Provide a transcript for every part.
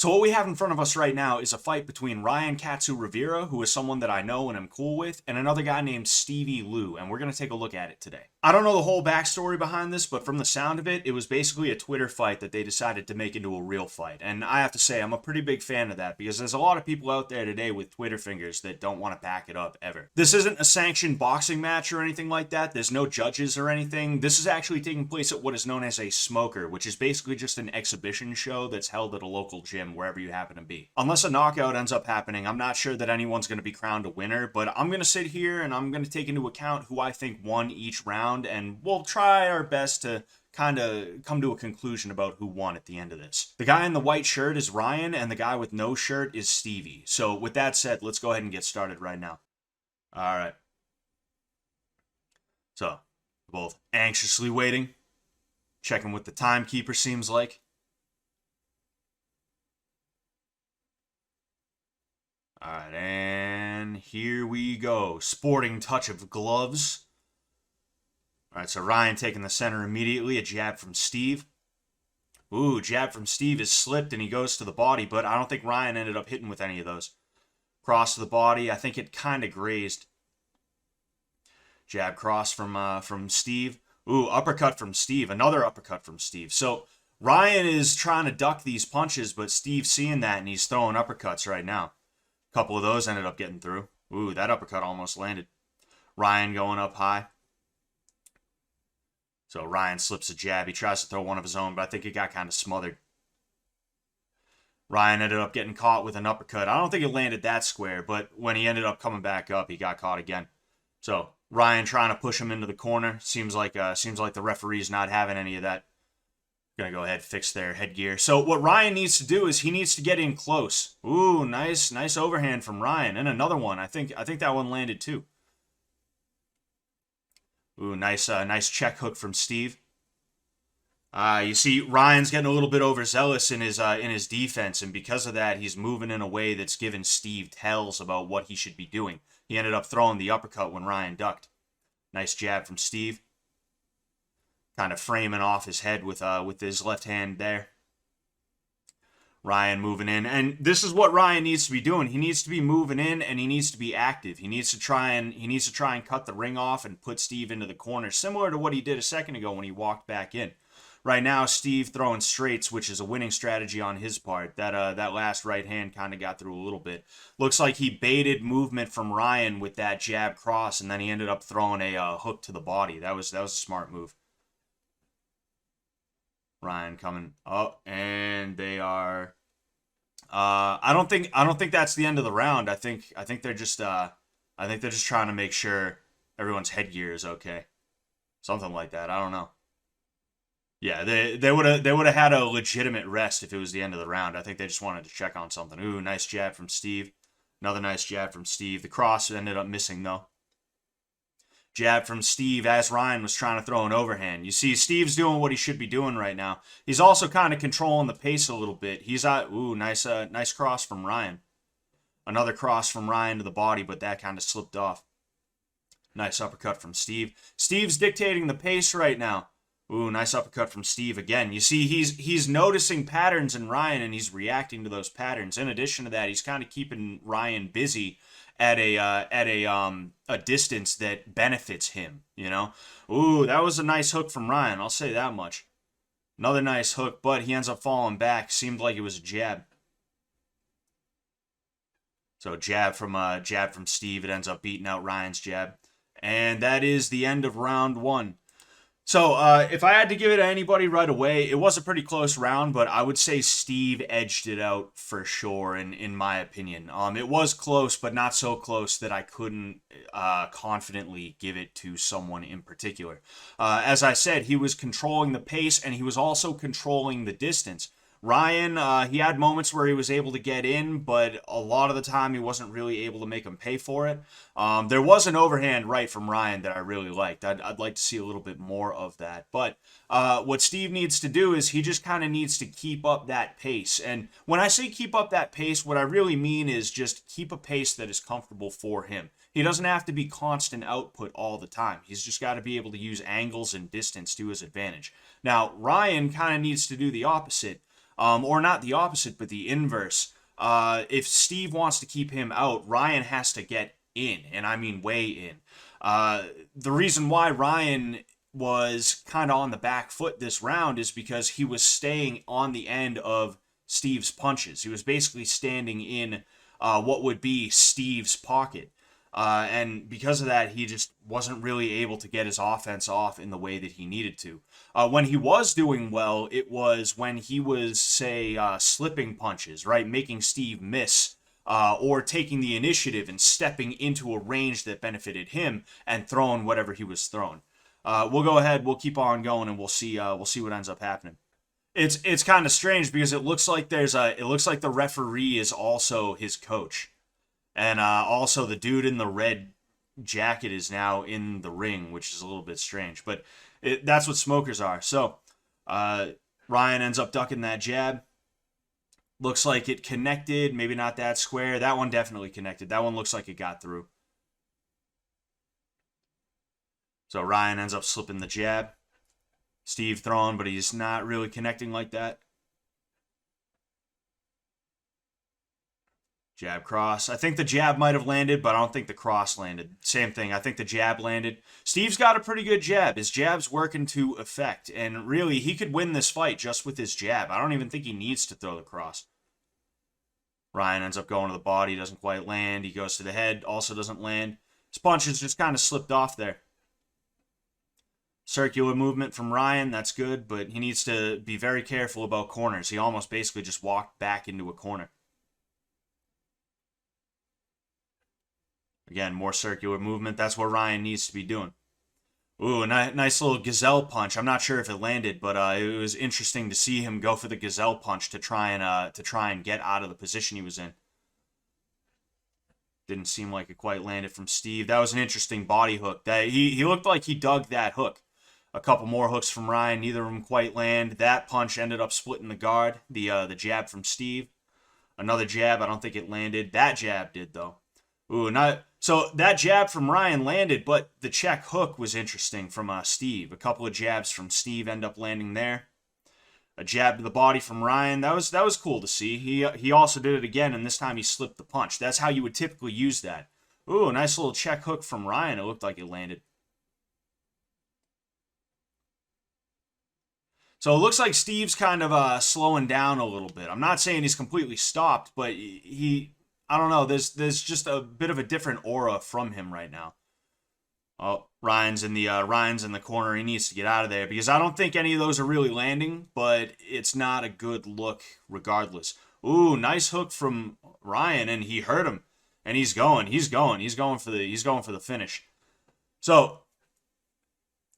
So what we have in front of us right now is a fight between Ryan Katsu Rivera, who is someone that I know and am cool with, and another guy named Stevie Lou, and we're going to take a look at it today. I don't know the whole backstory behind this, but from the sound of it, it was basically a Twitter fight that they decided to make into a real fight. And I have to say, I'm a pretty big fan of that, because there's a lot of people out there today with Twitter fingers that don't want to back it up ever. This isn't a sanctioned boxing match or anything like that. There's no judges or anything. This is actually taking place at what is known as a smoker, which is basically just an exhibition show that's held at a local gym wherever you happen to be. Unless a knockout ends up happening, I'm not sure that anyone's going to be crowned a winner, but I'm going to sit here and I'm going to take into account who I think won each round, and we'll try our best to kind of come to a conclusion about who won at the end of this. The guy in the white shirt is Ryan, and the guy with no shirt is Stevie. So with that said, let's go ahead and get started right now. All right. So, both anxiously waiting, checking what the timekeeper seems like. Alright, and here we go. Sporting touch of gloves. Alright, so Ryan taking the center immediately. A jab from Steve. Ooh, jab from Steve is slipped and he goes to the body, but I don't think Ryan ended up hitting with any of those. Cross to the body. I think it kind of grazed. Jab cross from Steve. Ooh, uppercut from Steve. Another uppercut from Steve. So Ryan is trying to duck these punches, but Steve's seeing that and he's throwing uppercuts right now. Couple of those ended up getting through. Ooh, that uppercut almost landed. Ryan going up high. So Ryan slips a jab. He tries to throw one of his own, but I think it got kind of smothered. Ryan ended up getting caught with an uppercut. I don't think it landed that square, but when he ended up coming back up, he got caught again. So Ryan trying to push him into the corner. Seems like the referee's not having any of that. Gonna go ahead and fix their headgear. So what Ryan needs to do is he needs to get in close. Ooh, nice overhand from Ryan. And another one. I think that one landed too. Ooh, nice check hook from Steve. You see, Ryan's getting a little bit overzealous in his defense, and because of that, he's moving in a way that's given Steve tells about what he should be doing. He ended up throwing the uppercut when Ryan ducked. Nice jab from Steve. Kind of framing off his head with his left hand there. Ryan moving in, and this is what Ryan needs to be doing. He needs to be moving in, and he needs to be active. He needs to try and cut the ring off and put Steve into the corner, similar to what he did a second ago when he walked back in. Right now, Steve throwing straights, which is a winning strategy on his part. That last right hand kind of got through a little bit. Looks like he baited movement from Ryan with that jab cross, and then he ended up throwing a hook to the body. That was a smart move. Ryan coming up, and they are. I don't think that's the end of the round. I think they're just trying to make sure everyone's headgear is okay, something like that. I don't know. Yeah, they would have had a legitimate rest if it was the end of the round. I think they just wanted to check on something. Ooh, nice jab from Steve. Another nice jab from Steve. The cross ended up missing though. Jab from Steve as Ryan was trying to throw an overhand. You see, Steve's doing what he should be doing right now. He's also kind of controlling the pace a little bit. He's ooh, nice cross from Ryan. Another cross from Ryan to the body, but that kind of slipped off. Nice uppercut from Steve. Steve's dictating the pace right now. Ooh, nice uppercut from Steve again. You see, he's noticing patterns in Ryan, and he's reacting to those patterns. In addition to that, he's kind of keeping Ryan busy at a distance that benefits him, you know? Ooh, that was a nice hook from Ryan, I'll say that much. Another nice hook, but he ends up falling back. Seemed like it was a jab. So jab from Steve. It ends up beating out Ryan's jab. And that is the end of round one. So, if I had to give it to anybody right away, it was a pretty close round, but I would say Steve edged it out for sure, in my opinion. It was close, but not so close that I couldn't confidently give it to someone in particular. As I said, he was controlling the pace, and he was also controlling the distance. Ryan, he had moments where he was able to get in, but a lot of the time he wasn't really able to make him pay for it. There was an overhand right from Ryan that I really liked. I'd like to see a little bit more of that. But what Steve needs to do is he just kind of needs to keep up that pace. And when I say keep up that pace, what I really mean is just keep a pace that is comfortable for him. He doesn't have to be constant output all the time. He's just got to be able to use angles and distance to his advantage. Now, Ryan kind of needs to do the opposite. or not the opposite, but the inverse. If Steve wants to keep him out, Ryan has to get in, and I mean way in. The reason why Ryan was kind of on the back foot this round is because he was staying on the end of Steve's punches. He was basically standing in what would be Steve's pocket. And because of that, he just wasn't really able to get his offense off in the way that he needed to. When he was doing well, it was when he was, say, slipping punches, right? Making Steve miss, or taking the initiative and stepping into a range that benefited him and throwing whatever he was throwing. We'll go ahead, we'll keep on going, and we'll see what ends up happening. It's kind of strange because it looks like the referee is also his coach. And also, the dude in the red jacket is now in the ring, which is a little bit strange. But that's what smokers are. So, Ryan ends up ducking that jab. Looks like it connected. Maybe not that square. That one definitely connected. That one looks like it got through. So, Ryan ends up slipping the jab. Steve throwing, but he's not really connecting like that. Jab cross. I think the jab might have landed, but I don't think the cross landed. Same thing. I think the jab landed. Steve's got a pretty good jab. His jab's working to effect. And really, he could win this fight just with his jab. I don't even think he needs to throw the cross. Ryan ends up going to the body. Doesn't quite land. He goes to the head. Also doesn't land. His punches just kind of slipped off there. Circular movement from Ryan. That's good, but he needs to be very careful about corners. He almost basically just walked back into a corner. Again, more circular movement. That's what Ryan needs to be doing. Ooh, a nice little gazelle punch. I'm not sure if it landed, but it was interesting to see him go for the gazelle punch to try and get out of the position he was in. Didn't seem like it quite landed from Steve. That was an interesting body hook. He looked like he dug that hook. A couple more hooks from Ryan. Neither of them quite land. That punch ended up splitting the guard. The jab from Steve. Another jab. I don't think it landed. That jab did though. Ooh, so that jab from Ryan landed, but the check hook was interesting from Steve. A couple of jabs from Steve end up landing there. A jab to the body from Ryan. That was cool to see. He also did it again, and this time he slipped the punch. That's how you would typically use that. Ooh, a nice little check hook from Ryan. It looked like it landed. So it looks like Steve's kind of slowing down a little bit. I'm not saying he's completely stopped, but I don't know. There's just a bit of a different aura from him right now. Oh, Ryan's in the corner. He needs to get out of there because I don't think any of those are really landing, but it's not a good look regardless. Ooh, nice hook from Ryan, and he hurt him. And he's going for the finish. So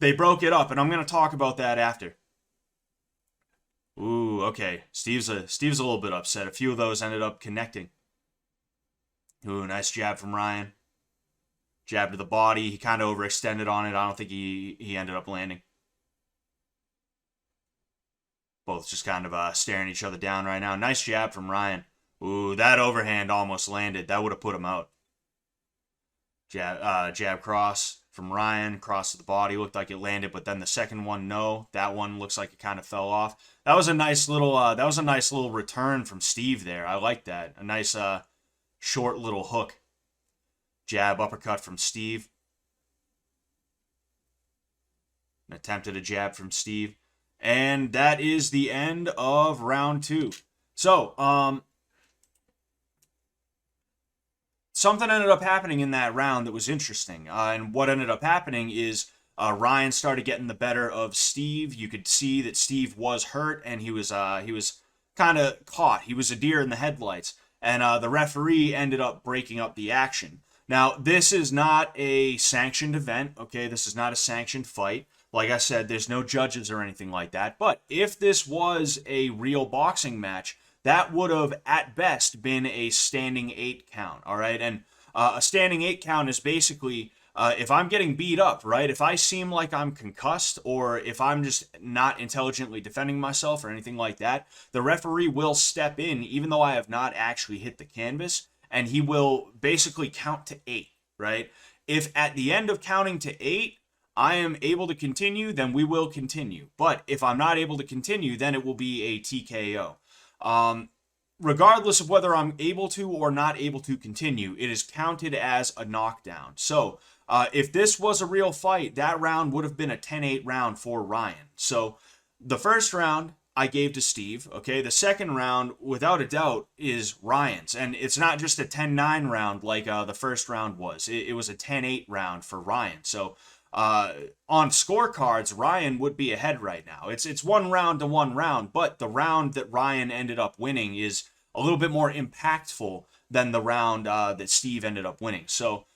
they broke it up, and I'm gonna talk about that after. Ooh, okay. Steve's a little bit upset. A few of those ended up connecting. Ooh, nice jab from Ryan. Jab to the body. He kind of overextended on it. I don't think he ended up landing. Both just kind of staring each other down right now. Nice jab from Ryan. Ooh, that overhand almost landed. That would have put him out. Jab cross from Ryan. Cross to the body. Looked like it landed, but then the second one, no. That one looks like it kind of fell off. That was a nice little return from Steve there. I like that. A nice short little hook. Jab, uppercut from Steve. An attempt at a jab from Steve. And that is the end of round 2. So, something ended up happening in that round that was interesting. And what ended up happening is Ryan started getting the better of Steve. You could see that Steve was hurt, and he was kind of caught. He was a deer in the headlights. And the referee ended up breaking up the action. Now, this is not a sanctioned event, okay? This is not a sanctioned fight. Like I said, there's no judges or anything like that. But if this was a real boxing match, that would have, at best, been a standing 8 count, all right? And a standing 8 count is basically, if I'm getting beat up, right? If I seem like I'm concussed, or if I'm just not intelligently defending myself or anything like that, the referee will step in, even though I have not actually hit the canvas, and he will basically count to 8, right? If at the end of counting to 8, I am able to continue, then we will continue. But if I'm not able to continue, then it will be a TKO. Regardless of whether I'm able to or not able to continue, it is counted as a knockdown. So if this was a real fight, that round would have been a 10-8 round for Ryan. So the first round I gave to Steve. Okay, the second round, without a doubt, is Ryan's, and it's not just a 10-9 round like the first round was. It was a 10-8 round for Ryan. So on scorecards, Ryan would be ahead right now. It's 1 round to 1 round, but the round that Ryan ended up winning is a little bit more impactful than the round that Steve ended up winning. So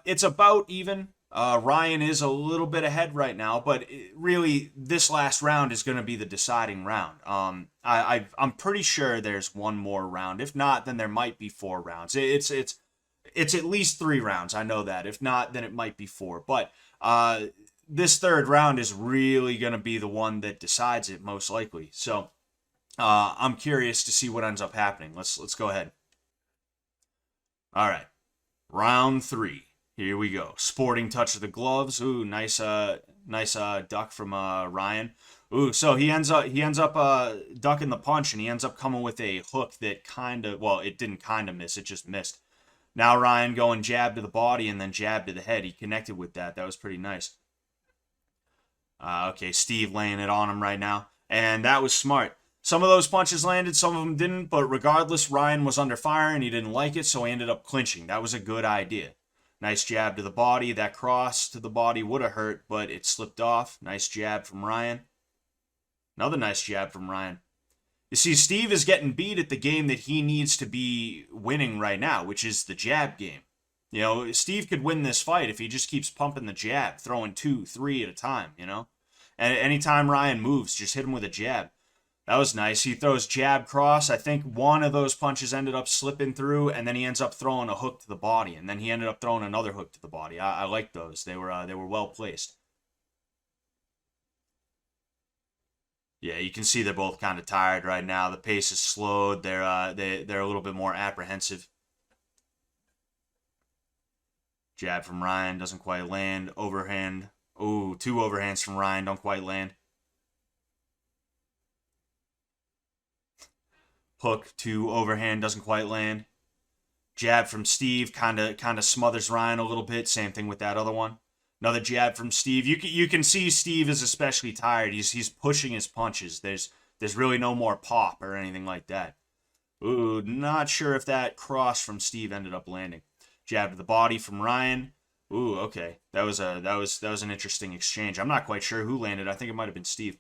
it's about even. Ryan is a little bit ahead right now, but really this last round is going to be the deciding round. I'm pretty sure there's one more round. If not, then there might be 4 rounds. It's at least 3 rounds. I know that. If not, then it might be 4. But this third round is really going to be the one that decides it most likely. So I'm curious to see what ends up happening. Let's go ahead. All right, round 3. Here we go. Sporting touch of the gloves. Ooh, nice duck from Ryan. Ooh, so he ends up ducking the punch, and he ends up coming with a hook that it didn't kind of miss, it just missed. Now Ryan going jab to the body and then jab to the head. He connected with that. That was pretty nice. Okay, Steve laying it on him right now, and that was smart. Some of those punches landed, some of them didn't, but regardless, Ryan was under fire and he didn't like it, so he ended up clinching. That was a good idea. Nice jab to the body. That cross to the body would have hurt, but it slipped off. Nice jab from Ryan. Another nice jab from Ryan. You see, Steve is getting beat at the game that he needs to be winning right now, which is the jab game. You know, Steve could win this fight if he just keeps pumping the jab, throwing 2, 3 at a time, you know? And anytime Ryan moves, just hit him with a jab. That was nice. He throws jab cross. I think one of those punches ended up slipping through, and then he ends up throwing a hook to the body, and then he ended up throwing another hook to the body. I like those. They were well placed. Yeah, you can see they're both kind of tired right now. The pace is slowed. They're a little bit more apprehensive. Jab from Ryan doesn't quite land. Overhand. Ooh, 2 overhands from Ryan don't quite land. Hook to overhand doesn't quite land. Jab from Steve kind of smothers Ryan a little bit. Same thing with that other one. Another jab from Steve. You can see Steve is especially tired. He's pushing his punches. There's really no more pop or anything like that. Ooh, not sure if that cross from Steve ended up landing. Jab to the body from Ryan. Ooh, okay. That was an interesting exchange. I'm not quite sure who landed. I think it might have been Steve.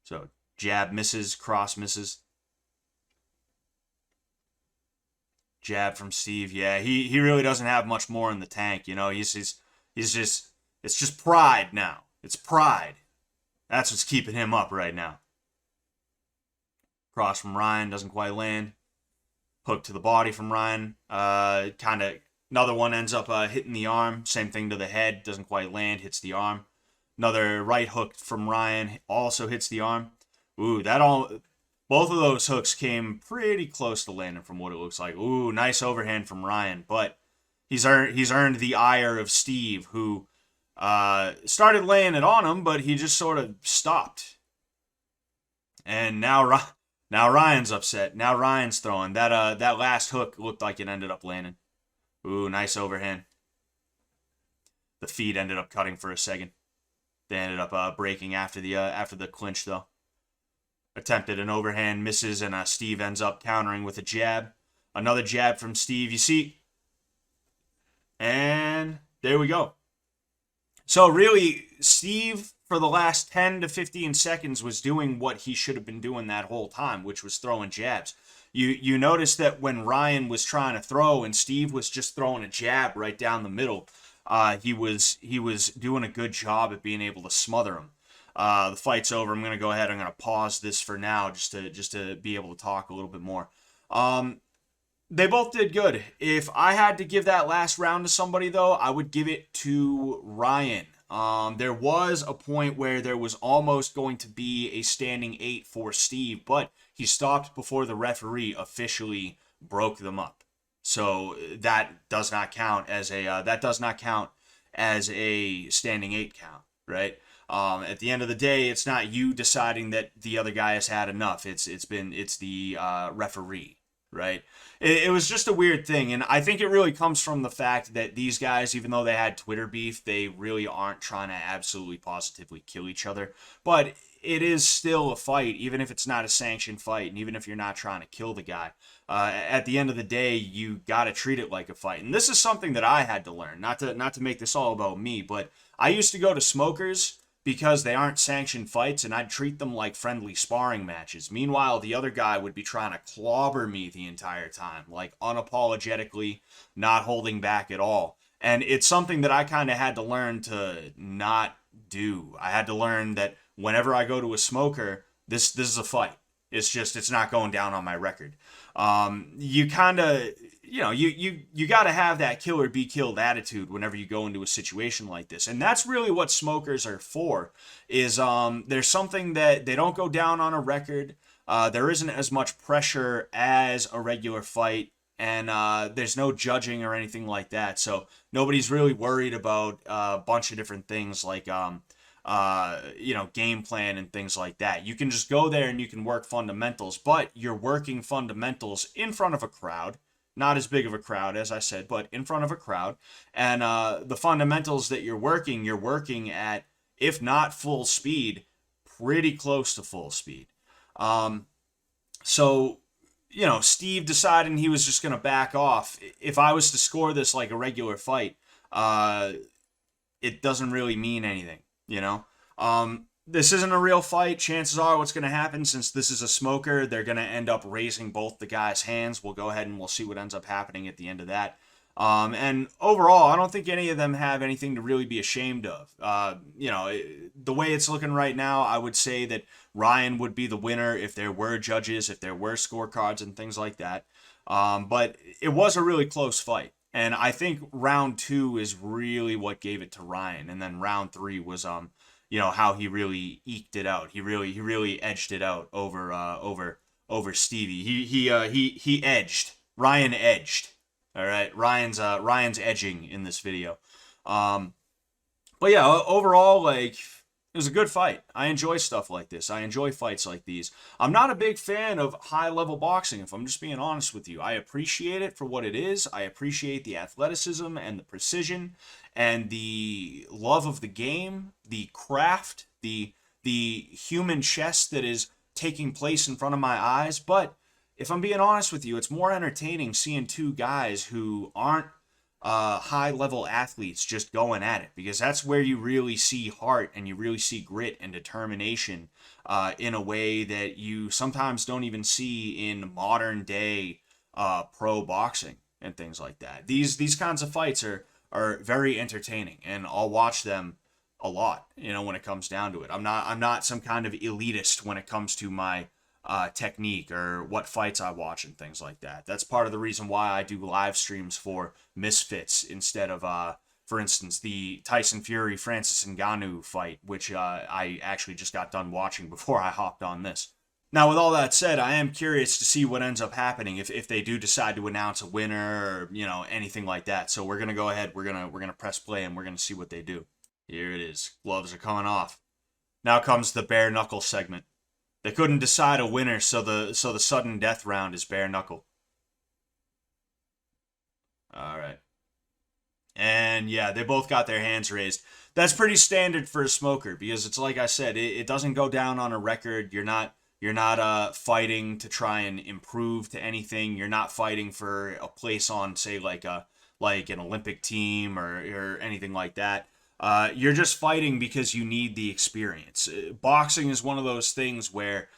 So jab misses, cross misses. Jab from Steve. Yeah, he really doesn't have much more in the tank. You know, he's just it's just pride now. It's pride. That's what's keeping him up right now. Cross from Ryan doesn't quite land. Hook to the body from Ryan. Another one ends up hitting the arm. Same thing to the head. Doesn't quite land. Hits the arm. Another right hook from Ryan also hits the arm. Ooh, both of those hooks came pretty close to landing from what it looks like. Ooh, nice overhand from Ryan, but he's earned the ire of Steve, who started laying it on him, but he just sort of stopped. And now Ryan's upset. Now Ryan's throwing. That last hook looked like it ended up landing. Ooh, nice overhand. The feet ended up cutting for a second. They ended up breaking after the clinch, though. Attempted an overhand, misses, and Steve ends up countering with a jab. Another jab from Steve, you see. And there we go. So really, Steve, for the last 10 to 15 seconds, was doing what he should have been doing that whole time, which was throwing jabs. You notice that when Ryan was trying to throw and Steve was just throwing a jab right down the middle, he was doing a good job at being able to smother him. The fight's over. I'm gonna go ahead. I'm gonna pause this for now, just to be able to talk a little bit more. They both did good. If I had to give that last round to somebody, though, I would give it to Ryan. There was a point where there was almost going to be a standing 8 for Steve, but he stopped before the referee officially broke them up. So that does not count as a standing 8 count, right? At the end of the day, it's not you deciding that the other guy has had enough. It's the referee, right? It was just a weird thing, and I think it really comes from the fact that these guys, even though they had Twitter beef, they really aren't trying to absolutely positively kill each other. But it is still a fight, even if it's not a sanctioned fight, and even if you're not trying to kill the guy. At the end of the day, you got to treat it like a fight, and this is something that I had to learn. Not to make this all about me, but I used to go to smokers because they aren't sanctioned fights, and I'd treat them like friendly sparring matches. Meanwhile, the other guy would be trying to clobber me the entire time, like unapologetically, not holding back at all. And it's something that I kind of had to learn to not do. I had to learn that whenever I go to a smoker, this is a fight. It's not going down on my record. You kind of you got to have that kill or be killed attitude whenever you go into a situation like this, and that's really what smokers are for. Is there's something that they don't go down on a record. There isn't as much pressure as a regular fight, and there's no judging or anything like that. So nobody's really worried about a bunch of different things like game plan and things like that. You can just go there and you can work fundamentals, but you're working fundamentals in front of a crowd. Not as big of a crowd, as I said, but in front of a crowd. And the fundamentals that you're working at, if not full speed, pretty close to full speed. So, Steve deciding he was just going to back off. If I was to score this like a regular fight, it doesn't really mean anything, This isn't a real fight. Chances are what's going to happen, since this is a smoker, they're going to end up raising both the guys' hands. We'll go ahead and we'll see what ends up happening at the end of that. And overall, I don't think any of them have anything to really be ashamed of. The way it's looking right now, I would say that Ryan would be the winner if there were judges, if there were scorecards and things like that. But it was a really close fight. And I think round 2 is really what gave it to Ryan. And then round 3 was how he really eked it out. He really edged it out over Stevie. He edged. Ryan edged. All right, Ryan's edging in this video. But yeah, overall, it was a good fight. I enjoy stuff like this. I enjoy fights like these. I'm not a big fan of high-level boxing, if I'm just being honest with you. I appreciate it for what it is. I appreciate the athleticism and the precision and the love of the game, the craft, the human chess that is taking place in front of my eyes. But if I'm being honest with you, it's more entertaining seeing two guys who aren't high-level athletes just going at it, because that's where you really see heart and you really see grit and determination in a way that you sometimes don't even see in modern-day pro boxing and things like that. These kinds of fights are very entertaining, and I'll watch them a lot, when it comes down to it. I'm not some kind of elitist when it comes to my technique or what fights I watch and things like that. That's part of the reason why I do live streams for Misfits instead of, for instance, the Tyson Fury Francis Ngannou fight, which I actually just got done watching before I hopped on this. Now, with all that said, I am curious to see what ends up happening if they do decide to announce a winner or anything like that. So we're gonna go ahead, we're gonna press play, and we're gonna see what they do. Here it is. Gloves are coming off. Now comes the bare knuckle segment. They couldn't decide a winner, so the sudden death round is bare knuckle. All right. And yeah, they both got their hands raised. That's pretty standard for a smoker, because it's like I said, it doesn't go down on a record. You're not fighting to try and improve to anything. You're not fighting for a place on, say, like an Olympic team or anything like that. You're just fighting because you need the experience. Boxing is one of those things where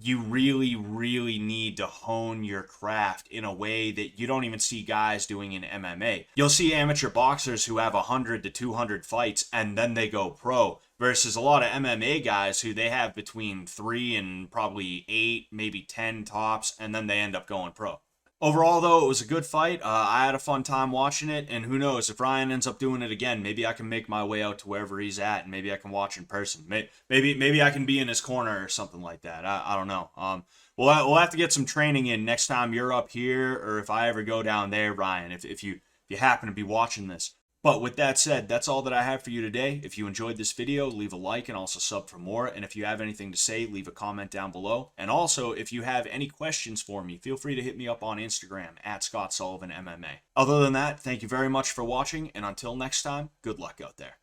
you really, really need to hone your craft in a way that you don't even see guys doing in MMA. You'll see amateur boxers who have 100 to 200 fights and then they go pro, versus a lot of MMA guys who they have between 3 and probably 8, maybe 10 tops, and then they end up going pro. Overall, though, it was a good fight. I had a fun time watching it, and who knows, if Ryan ends up doing it again, maybe I can make my way out to wherever he's at, and maybe I can watch in person. Maybe I can be in his corner or something like that. I don't know. We'll have to get some training in next time you're up here, or if I ever go down there, Ryan, if you happen to be watching this. But with that said, that's all that I have for you today. If you enjoyed this video, leave a like and also sub for more. And if you have anything to say, leave a comment down below. And also, if you have any questions for me, feel free to hit me up on Instagram at Scott Sullivan MMA. Other than that, thank you very much for watching. And until next time, good luck out there.